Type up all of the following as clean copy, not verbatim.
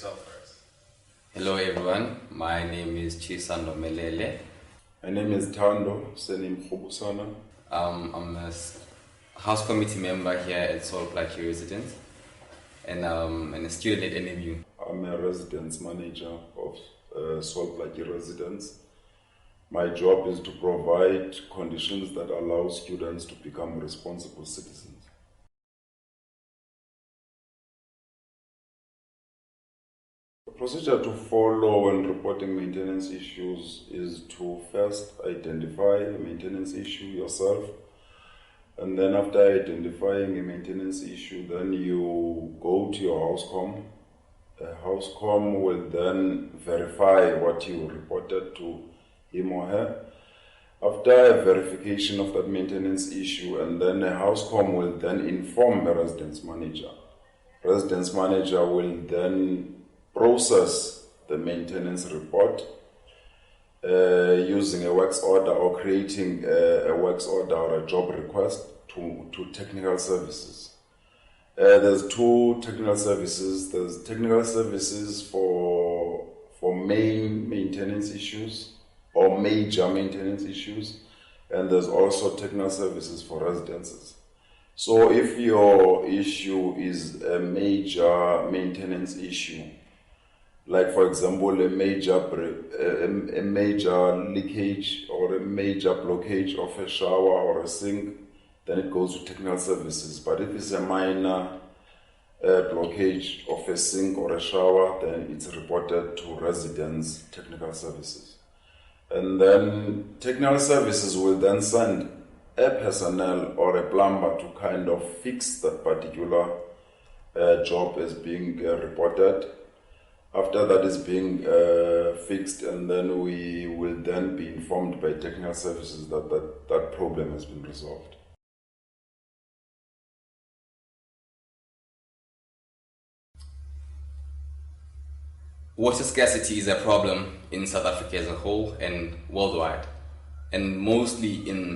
yourself first. Hello everyone, my name is Chisando Melele. My name is Tando Senim Khubusana. I'm a house committee member here at Soul Plateau Residence and a student at NMU. I'm a residence manager of Soul Plateau Residence. My job is to provide conditions that allow students to become responsible citizens. The procedure to follow when reporting maintenance issues is to first identify a maintenance issue yourself, and then after identifying a maintenance issue, then you go to your housecom. The housecom will then verify what you reported to him or her. After a verification of that maintenance issue, and then the housecom will then inform the residence manager. Residence manager will then process the maintenance report using a works order or creating a works order or a job request to technical services. There's two technical services. There's technical services for main maintenance issues or major maintenance issues, and there's also technical services for residences. So if your issue is a major maintenance issue, like for example a major leakage or a major blockage of a shower or a sink, then it goes to technical services. But if it's a minor blockage of a sink or a shower, then it's reported to residence technical services. And then technical services will then send a personnel or a plumber to kind of fix that particular job as being reported. After that is being fixed, and then we will then be informed by technical services that problem has been resolved. Water scarcity is a problem in South Africa as a whole and worldwide, and mostly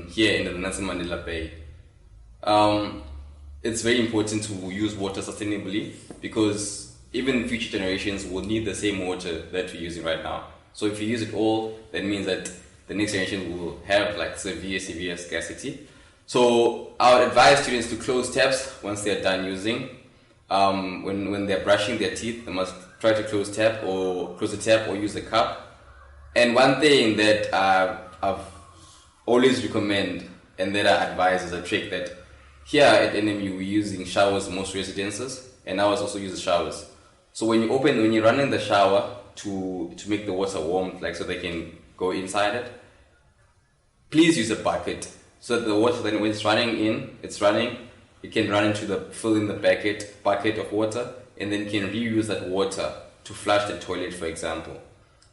here in the Nelson Mandela Bay. It's very important to use water sustainably because even future generations will need the same water that we're using right now. So if you use it all, that means that the next generation will have like severe scarcity. So I would advise students to close taps once they're done using. When they're brushing their teeth, they must try to close the tap or use the cup. And one thing that I've always recommend and that I advise is a trick that here at NMU we're using showers in most residences, and ours also uses showers. So when you're running the shower to make the water warm, like so they can go inside it, please use a bucket so that the water then when it's running, it can run fill in the bucket of water, and then you can reuse that water to flush the toilet, for example.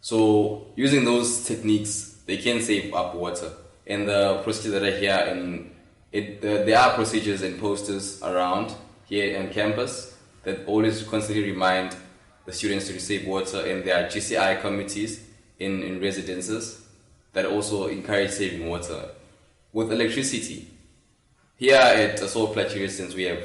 So using those techniques, they can save up water. And the procedures that are here, there are procedures and posters around here on campus that always constantly remind the students to save water, and there are GCI committees in residences that also encourage saving water. With electricity, here at Soul Plateau Residence we have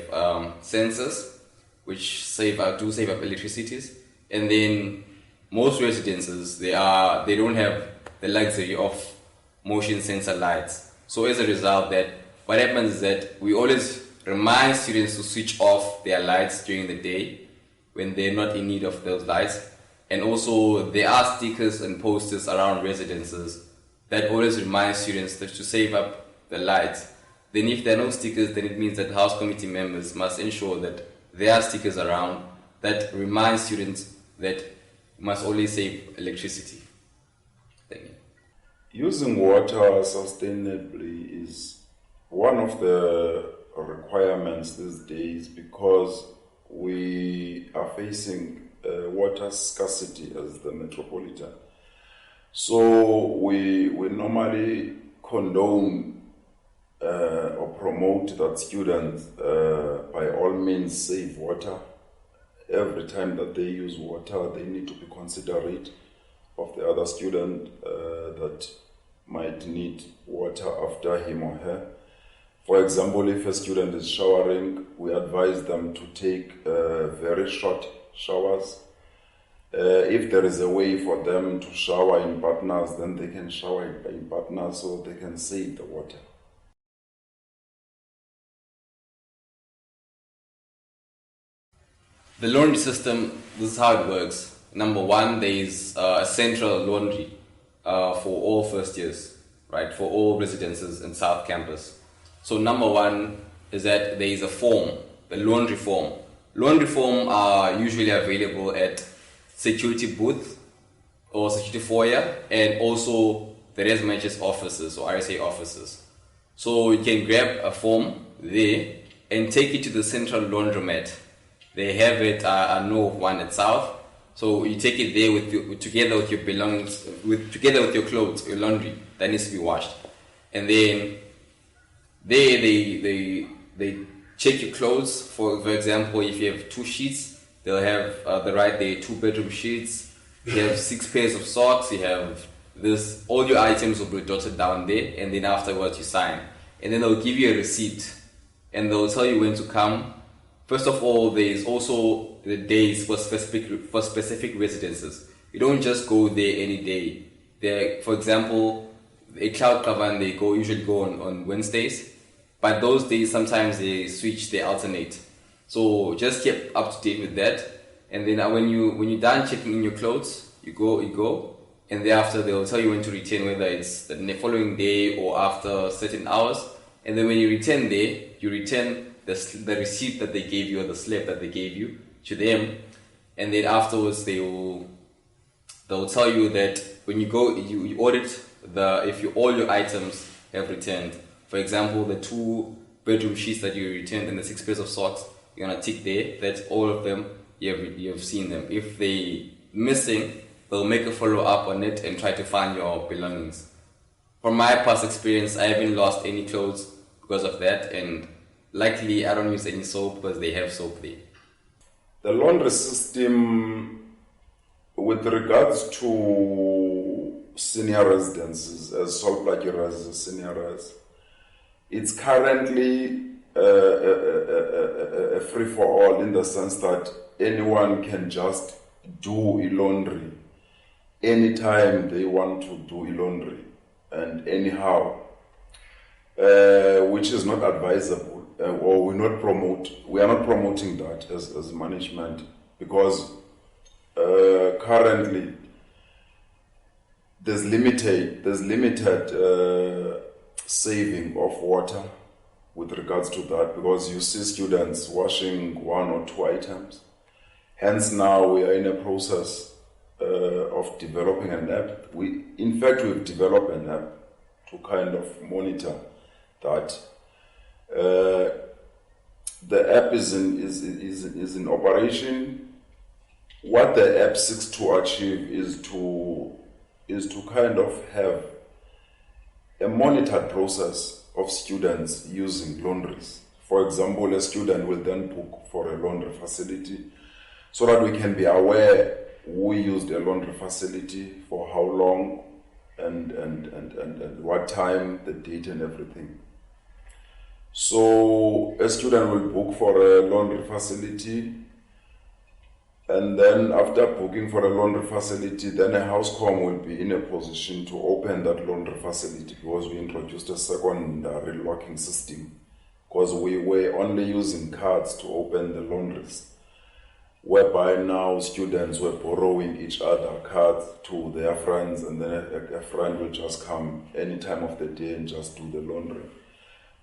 sensors which do save up electricities, and then most residences they don't have the luxury of motion sensor lights. So as a result, that what happens is that we always remind students to switch off their lights during the day when they're not in need of those lights. And also there are stickers and posters around residences that always remind students to save up the lights. Then if there are no stickers, then it means that house committee members must ensure that there are stickers around that remind students that must always save electricity. Thank you. Using water sustainably is one of the requirements these days because we are facing water scarcity as the metropolitan. So we normally condone or promote that students by all means save water. Every time that they use water, they need to be considerate of the other student that might need water after him or her. For example, if a student is showering, we advise them to take very short showers If there is a way for them to shower in partners, then they can shower in partners so they can save the water. The laundry system, this is how it works. Number one, there is a central laundry for all first years, right? For all residences in South Campus. So number one is that there is a form, the laundry form. Laundry form are usually available at security booth or security foyer, and also the res managers offices or RSA offices. So you can grab a form there and take it to the central laundromat. They have it, I know of one at South. So you take it there together with your belongings, together with your clothes, your laundry that needs to be washed, and then they check your clothes. For example, if you have 2 sheets, they'll have the right there 2 bedroom sheets. You have 6 pairs of socks. You have this. All your items will be dotted down there, and then afterwards you sign, and then they'll give you a receipt, and they'll tell you when to come. First of all, there is also the days for specific residences. You don't just go there any day. There, for example, a cloud cover, and they usually go on Wednesdays, but those days sometimes they switch, they alternate. So just keep up to date with that, and then when you're done checking in your clothes, you go, and thereafter they'll tell you when to return, whether it's the following day or after certain hours. And then when you return there, you return the receipt that they gave you or the slip that they gave you to them, and then afterwards they'll tell you that when you go, you audit if all your items have returned. For example, the 2 bedroom sheets that you returned and the 6 pairs of socks, you're gonna tick there that all of them you have seen them. If they missing, they'll make a follow up on it and try to find your belongings. From my past experience, I haven't lost any clothes because of that, and luckily I don't use any soap because they have soap there. The laundry system, with regards to senior residences, as Salt Lake as a senior res, it's currently a free-for-all in the sense that anyone can just do e-laundry anytime they want to do e-laundry and anyhow, which is not advisable. Or we are not promoting that as management, because currently there's limited saving of water with regards to that, because you see students washing 1 or 2 items. Hence now we are in a process of developing an app. In fact, we've developed an app to kind of monitor that. The app is in operation. What the app seeks to achieve is to kind of have a monitored process of students using laundries. For example, a student will then book for a laundry facility so that we can be aware who used a laundry facility for how long and what time, the date and everything. So a student will book for a laundry facility, and then after booking for a laundry facility, then a housecom will be in a position to open that laundry facility, because we introduced a secondary locking system, because we were only using cards to open the laundries, whereby now students were borrowing each other cards to their friends, and then a friend will just come any time of the day and just do the laundry.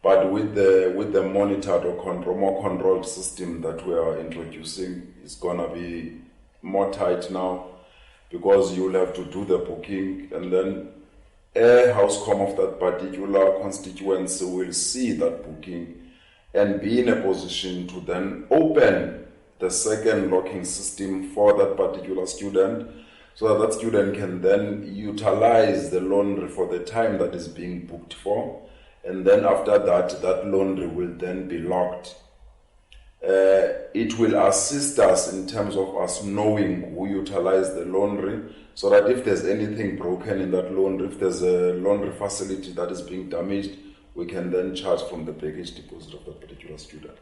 But with the monitored or more controlled system that we are introducing, it's gonna be more tight now, because you'll have to do the booking, and then a housecom of that particular constituency will see that booking and be in a position to then open the second locking system for that particular student, so that student can then utilize the laundry for the time that is being booked for. And then after that, that laundry will then be locked. It will assist us in terms of us knowing who utilized the laundry, so that if there's anything broken in that laundry, if there's a laundry facility that is being damaged, we can then charge from the baggage deposit of that particular student.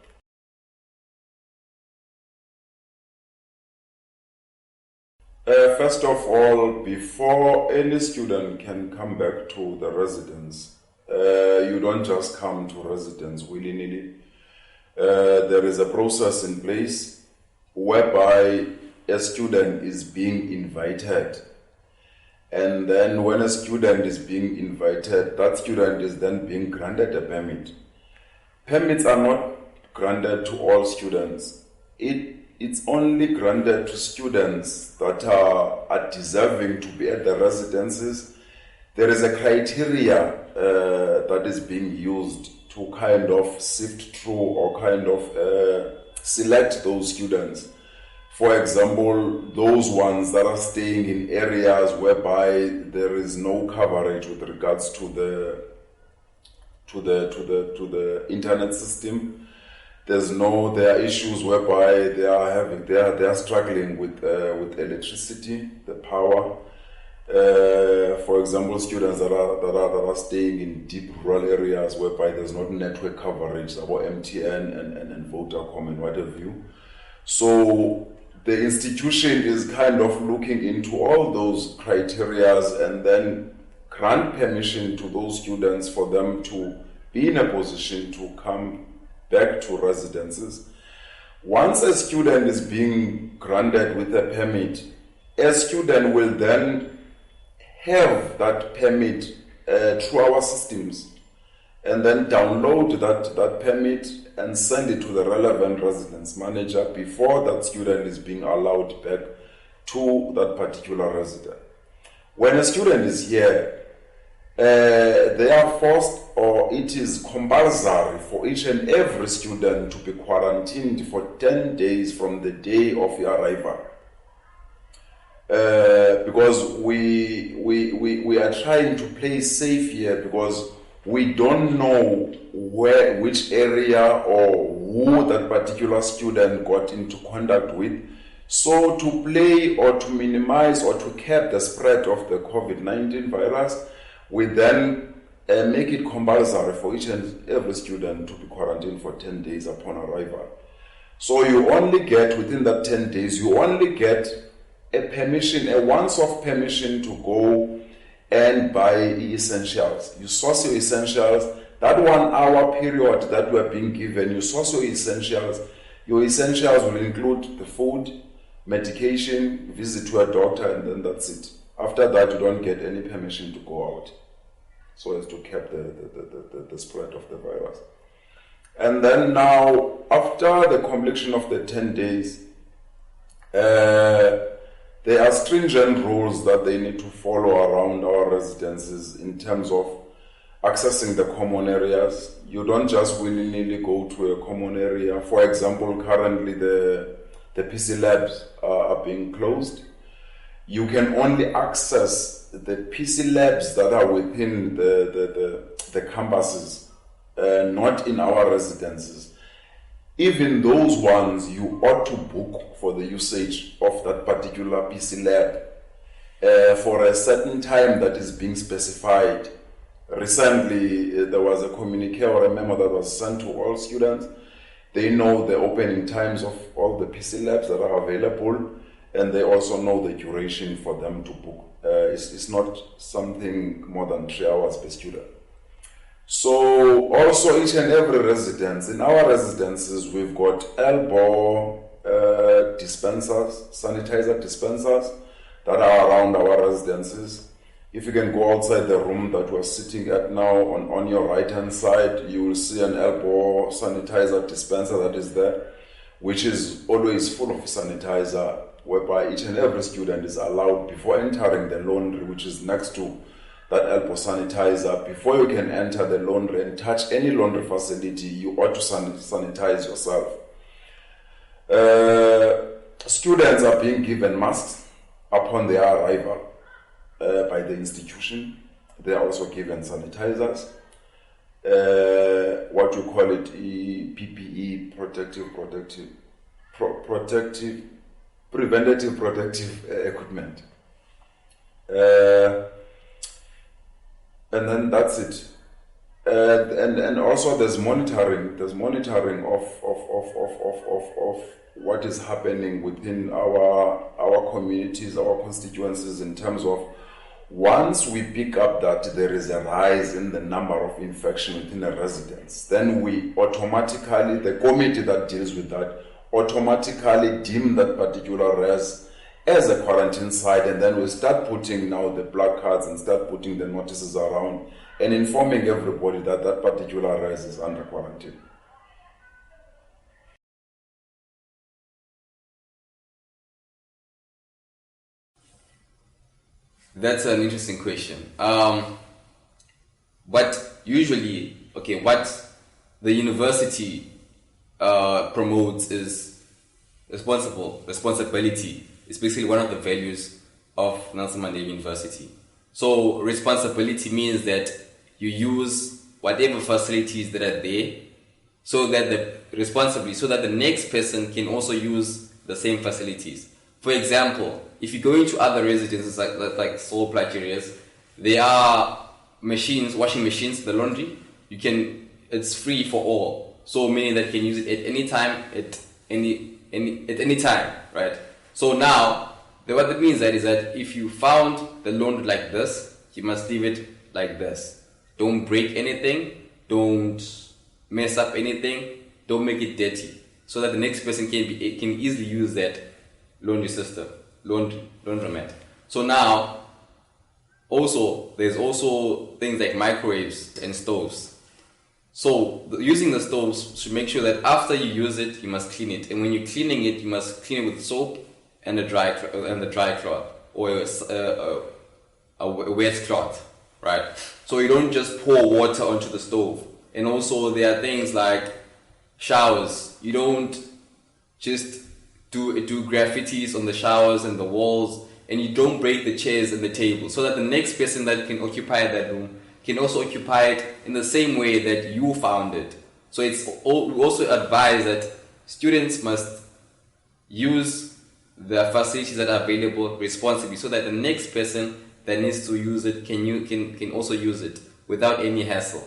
First of all, before any student can come back to the residence, you don't just come to residence willy-nilly. There is a process in place whereby a student is being invited. And then when a student is being invited, that student is then being granted a permit. Permits are not granted to all students. It's only granted to students that are deserving to be at the residences. There is a criteria that is being used to kind of sift through or kind of select those students. For example, those ones that are staying in areas whereby there is no coverage with regards to the internet system. There are issues whereby they are struggling with electricity, the power. For example, students that are staying in deep rural areas whereby there's not network coverage, about MTN and Vodacom and what have you. So the institution is kind of looking into all those criterias and then grant permission to those students for them to be in a position to come back to residences. Once a student is being granted with a permit, a student will then have that permit through our systems and then download that permit and send it to the relevant residence manager before that student is being allowed back to that particular resident. When a student is here, they are forced, or it is compulsory for each and every student to be quarantined for 10 days from the day of your arrival. Because we are trying to play safe here, because we don't know which area or who that particular student got into contact with. So to play or to minimize or to cap the spread of the COVID-19 virus, we then make it compulsory for each and every student to be quarantined for 10 days upon arrival. So you only get, within that 10 days, you only get a permission, a once-off permission to go and buy essentials. You source your essentials. That 1 hour period that you are being given, you source your essentials. Your essentials will include the food, medication, visit to a doctor, and then that's it. After that, you don't get any permission to go out, so as to cap the spread of the virus. And then now, after the completion of the 10 days, there are stringent rules that they need to follow around our residences in terms of accessing the common areas. You don't just willy-nilly go to a common area. For example, currently the PC labs are being closed. You can only access the PC labs that are within the campuses, not in our residences. Even those ones, you ought to book for the usage of that particular PC lab for a certain time that is being specified. Recently, there was a communique or a memo that was sent to all students. They know the opening times of all the PC labs that are available, and they also know the duration for them to book. It's not something more than 3 hours per student. So also each and every residence, in our residences, we've got elbow dispensers, sanitizer dispensers that are around our residences. If you can go outside the room that we're sitting at now, on your right hand side, you will see an elbow sanitizer dispenser that is there, which is always full of sanitizer, whereby each and every student is allowed, before entering the laundry, which is next to that elbow sanitizer, before you can enter the laundry and touch any laundry facility, you ought to sanitize yourself. Students are being given masks upon their arrival by the institution. They are also given sanitizers, what you call it, PPE, preventative protective equipment. And then that's it. and also there's monitoring. There's monitoring of what is happening within our communities, our constituencies, in terms of once we pick up that there is a rise in the number of infection within a residence, then we automatically, the committee that deals with that, automatically deem that particular res as a quarantine site, and then we start putting now the placards and start putting the notices around and informing everybody that that particular res is under quarantine. That's an interesting question. But usually, okay, what the university promotes is responsibility. It's basically one of the values of Nelson Mandela University. So responsibility means that you use whatever facilities that are there, so that the next person can also use the same facilities. For example, if you go into other residences like sole plage areas, there are machines, washing machines, the laundry. It's free for all. So meaning that you can use it at any time, at any time, right? So now, what that means is that if you found the laundry like this, you must leave it like this. Don't break anything. Don't mess up anything. Don't make it dirty, so that the next person can easily use that laundry system, laundromat. So now, there's also things like microwaves and stoves. So using the stoves should make sure that after you use it, you must clean it, and when you're cleaning it, you must clean it with soap and the dry cloth, or a wet cloth, right? So you don't just pour water onto the stove. And also there are things like showers. You don't just do graffitis on the showers and the walls, and you don't break the chairs and the table, so that the next person that can occupy that room can also occupy it in the same way that you found it. So we also advise that students must use the facilities that are available responsibly, so that the next person that needs to use it can also use it without any hassle.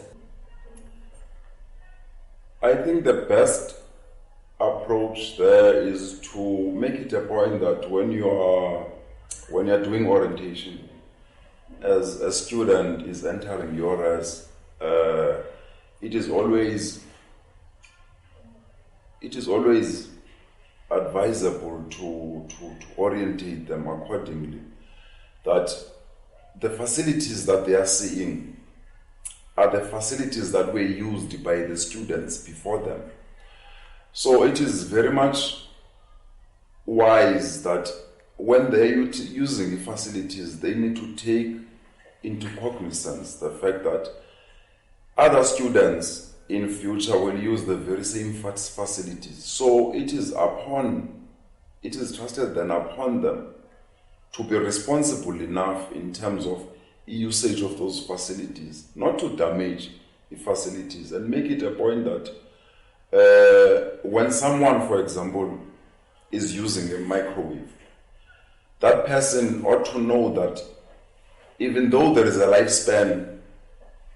I think the best approach there is to make it a point that when you're doing orientation, as a student is entering your res, it is always advisable to orientate them accordingly, that the facilities that they are seeing are the facilities that were used by the students before them. So it is very much wise that when they're using the facilities, they need to take into cognizance the fact that other students in future will use the very same facilities. So it is trusted then upon them to be responsible enough in terms of usage of those facilities, not to damage the facilities, and make it a point that when someone, for example, is using a microwave, that person ought to know that even though there is a lifespan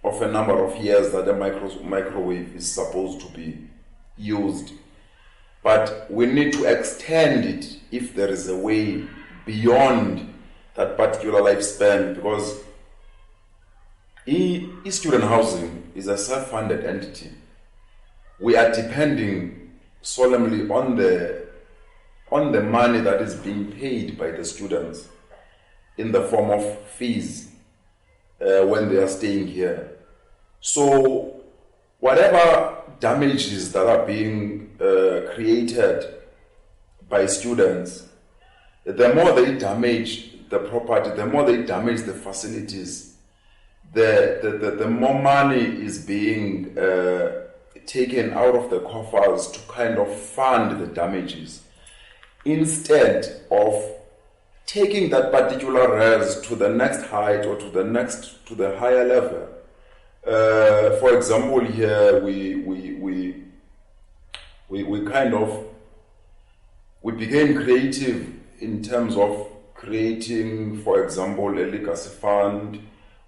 of a number of years that a microwave is supposed to be used, but we need to extend it if there is a way beyond that particular lifespan, because student housing is a self-funded entity. We are depending solemnly on the money that is being paid by the students in the form of fees when they are staying here. So whatever damages that are being created by students, the more they damage the property, the more they damage the facilities, the more money is being taken out of the coffers to kind of fund the damages, instead of taking that particular res to the next height or to the higher level. For example, here we became creative in terms of creating, for example, a legacy fund,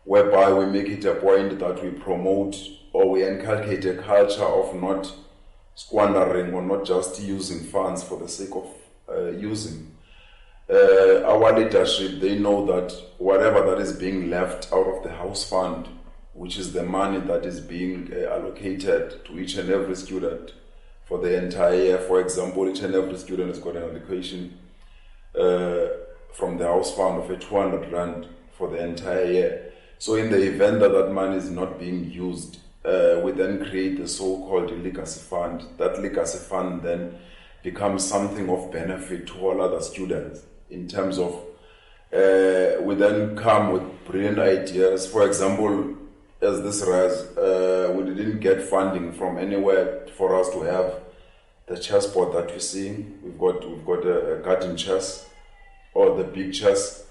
whereby we make it a point that we promote or we inculcate a culture of not squandering or not just using funds for the sake of using. Our leadership, they know that whatever that is being left out of the house fund, which is the money that is being allocated to each and every student for the entire year. For example, each and every student has got an allocation from the house fund of a 200 rand for the entire year. So in the event that that money is not being used, we then create the so-called legacy fund. That legacy fund then becomes something of benefit to all other students in terms of we then come with brilliant ideas. For example, as this rise, we didn't get funding from anywhere for us to have the chessboard that you see. We've got a garden chess, or the big chess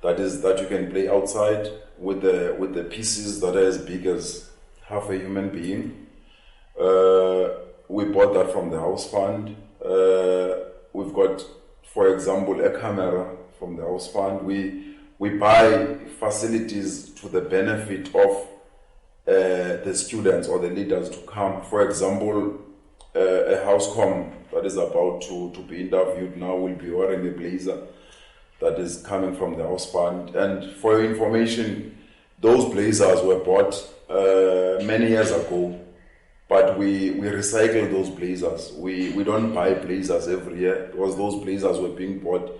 that you can play outside with the pieces that are as big as half a human being. We bought that from the house fund. We've got, for example, a camera from the house fund. We buy facilities to the benefit of the students or the leaders to come. For example, a housecom that is about to be interviewed now will be wearing a blazer that is coming from the house fund. And for your information, those blazers were bought many years ago, but we recycle those blazers. We don't buy blazers every year, because those blazers were being bought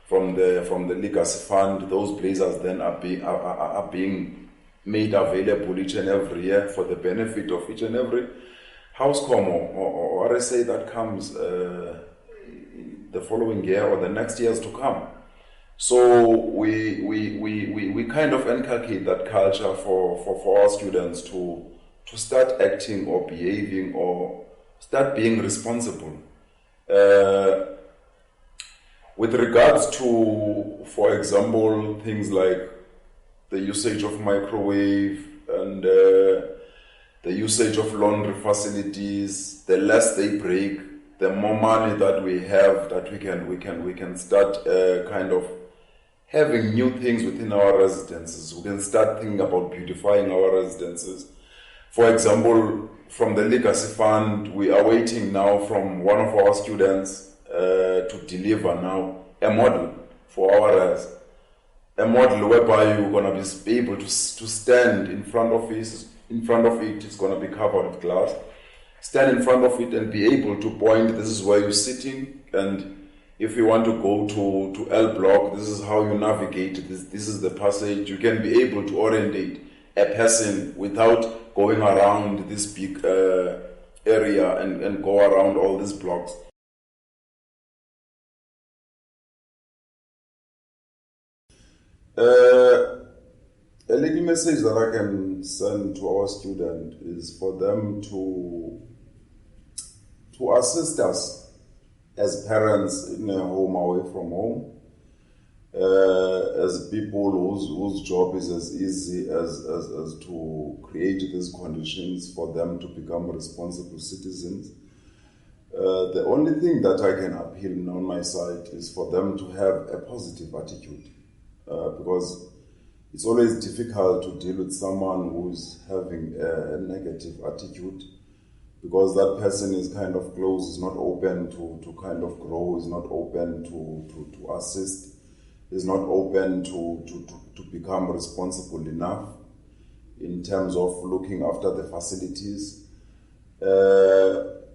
from the legacy fund. Those blazers then are being made available each and every year for the benefit of each and every housecom or RSA that comes the following year or the next years to come. So we kind of inculcate that culture for our students to start acting or behaving or start being responsible. With regards to, for example, things like the usage of microwave and the usage of laundry facilities, the less they break, the more money that we have, that we can start kind of having new things within our residences. We can start thinking about beautifying our residences. For example, from the legacy fund, we are waiting now from one of our students to deliver now a model for our res. A model whereby you're going to be able to stand in front of it. It's going to be covered with glass. Stand in front of it and be able to point, this is where you're sitting, and if you want to go to L block, this is how you navigate. This is the passage. You can be able to orientate a person without going around this big area and go around all these blocks. A little message that I can send to our student is for them to assist us as parents in a home away from home, as people whose job is as easy as to create these conditions for them to become responsible citizens. The only thing that I can appeal on my side is for them to have a positive attitude, because it's always difficult to deal with someone who's having a negative attitude, because that person is kind of closed, is not open to kind of grow, is not open to assist, is not open to become responsible enough in terms of looking after the facilities.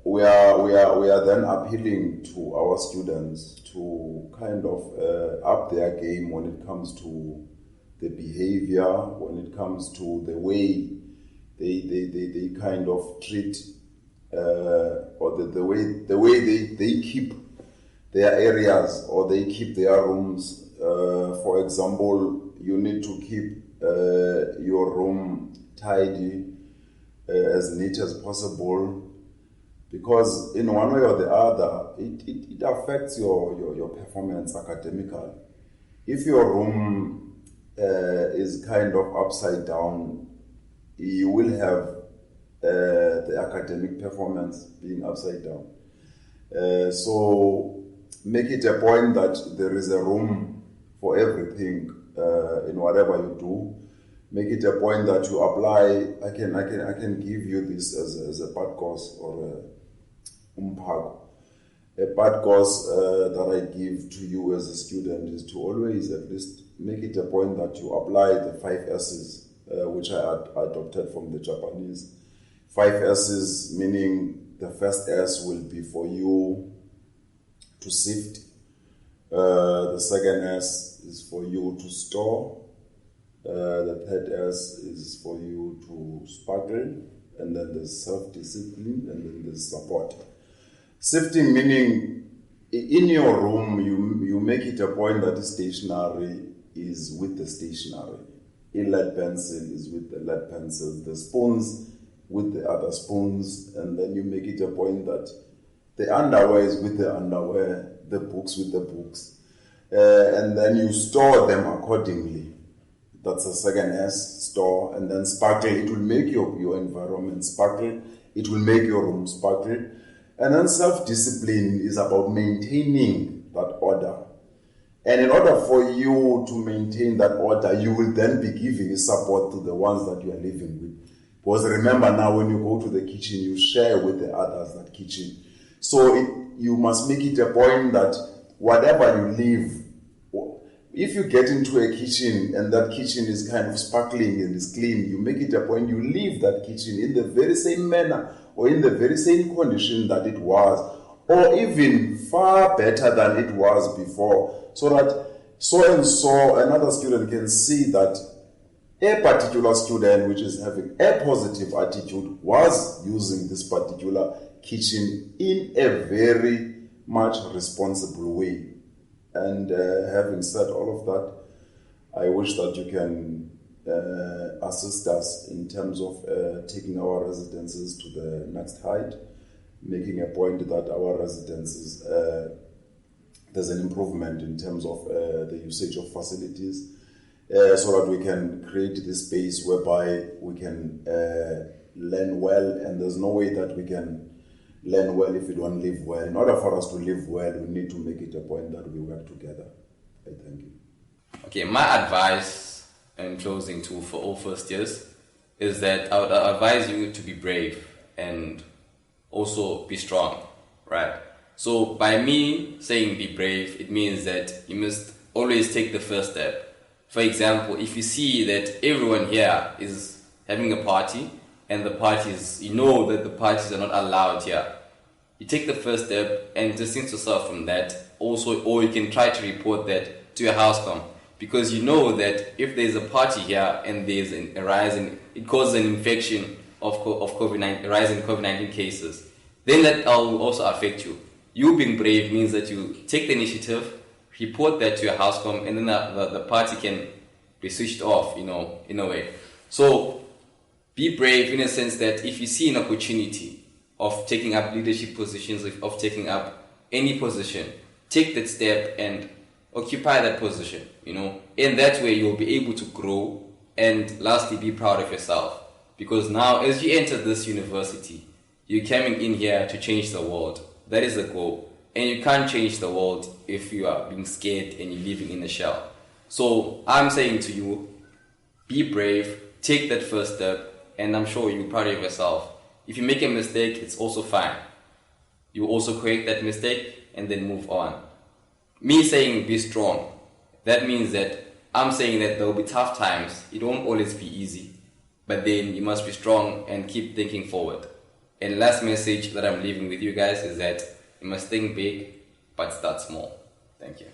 We are then appealing to our students to kind of up their game when it comes to the behavior, when it comes to the way they kind of treat or the way they keep their areas or they keep their rooms. For example, you need to keep your room tidy, as neat as possible, because in one way or the other, it affects your performance academically. If your room is kind of upside down, you will have the academic performance being upside down. So make it a point that there is a room for everything in whatever you do. make it a point that you apply. I can give you this as a bad course or a umphago. A bad course that I give to you as a student is to always at least make it a point that you apply the 5 S's, which I adopted from the Japanese. 5 S's meaning the first S will be for you to sift. The second S is for you to store. The third S is for you to sparkle. And then there's self-discipline, and then there's support. Sifting meaning in your room, you make it a point that the stationery is with the stationery. A lead pencil is with the lead pencils, the spoons with the other spoons, and then you make it a point that the underwear is with the underwear, the books with the books, and then you store them accordingly. That's the second S, store. And then sparkle, it will make your environment sparkle, it will make your room sparkle. And then self-discipline is about maintaining that order. And in order for you to maintain that order, you will then be giving support to the ones that you are living with. Because remember now, when you go to the kitchen, you share with the others that kitchen. So you must make it a point that whatever you leave, if you get into a kitchen and that kitchen is kind of sparkling and is clean, you make it a point you leave that kitchen in the very same manner or in the very same condition that it was, or even far better than it was before, so that so and so another student can see that a particular student which is having a positive attitude was using this particular kitchen in a very much responsible way. And having said all of that, I wish that you can assist us in terms of taking our residences to the next height, making a point that our residences, there's an improvement in terms of the usage of facilities, so that we can create this space whereby we can learn well, and there's no way that we can learn well if we don't live well. In order for us to live well, we need to make it a point that we work together. I thank you. Okay, my advice in closing too for all first years is that I would advise you to be brave and also be strong, right? So by me saying be brave, it means that you must always take the first step. For example, if you see that everyone here is having a party and the parties, you know that the parties are not allowed here, you take the first step and distance yourself from that. Also, or you can try to report that to your housecom, because you know that if there's a party here and there's a rise in, it causes an infection of COVID-19, a rise in COVID-19 cases, then that will also affect you. You being brave means that you take the initiative, report that to your housecom, and then the party can be switched off, you know, in a way. So be brave in a sense that if you see an opportunity of taking up leadership positions, of taking up any position, take that step and occupy that position, you know. In that way, you'll be able to grow, and lastly, be proud of yourself. Because now, as you enter this university, you're coming in here to change the world. That is the goal. And you can't change the world if you are being scared and you're living in a shell. So I'm saying to you, be brave, take that first step, and I'm sure you're proud of yourself. If you make a mistake, it's also fine. You also correct that mistake and then move on. Me saying be strong, that means that I'm saying that there will be tough times. It won't always be easy. But then you must be strong and keep thinking forward. And last message that I'm leaving with you guys is that you must think big, but start small. Thank you.